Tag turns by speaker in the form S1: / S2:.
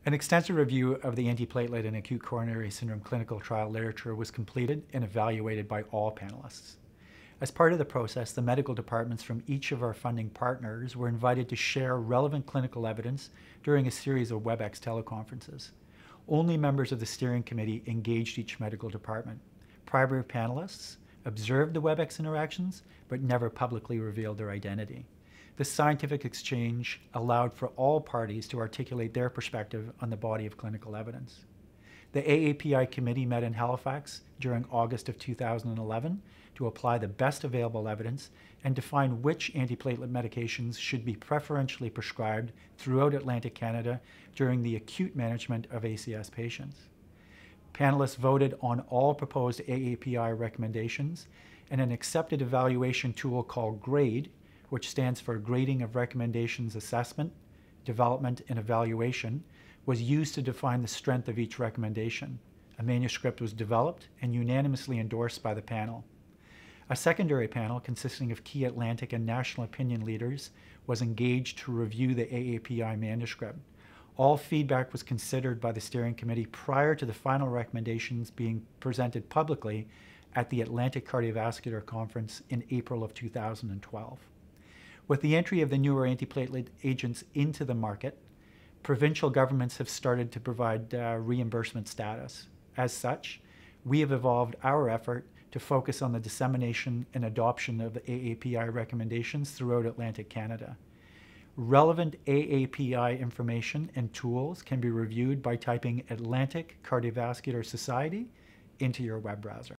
S1: An extensive review of the antiplatelet and acute coronary syndrome clinical trial literature was completed and evaluated by all panelists. As part of the process, the medical departments from each of our funding partners were invited to share relevant clinical evidence during a series of WebEx teleconferences. Only members of the steering committee engaged each medical department. Primary panelists observed the WebEx interactions, but never publicly revealed their identity. This scientific exchange allowed for all parties to articulate their perspective on the body of clinical evidence. The AAPI committee met in Halifax during August of 2011 to apply the best available evidence and define which antiplatelet medications should be preferentially prescribed throughout Atlantic Canada during the acute management of ACS patients. Panelists voted on all proposed AAPI recommendations, and an accepted evaluation tool called GRADE, which stands for Grading of Recommendations Assessment, Development, and Evaluation, was used to define the strength of each recommendation. A manuscript was developed and unanimously endorsed by the panel. A secondary panel consisting of key Atlantic and national opinion leaders was engaged to review the AAPI manuscript. All feedback was considered by the steering committee prior to the final recommendations being presented publicly at the Atlantic Cardiovascular Conference in April of 2012. With the entry of the newer antiplatelet agents into the market, provincial governments have started to provide reimbursement status. As such, we have evolved our effort to focus on the dissemination and adoption of the AAPI recommendations throughout Atlantic Canada. Relevant AAPI information and tools can be reviewed by typing Atlantic Cardiovascular Society into your web browser.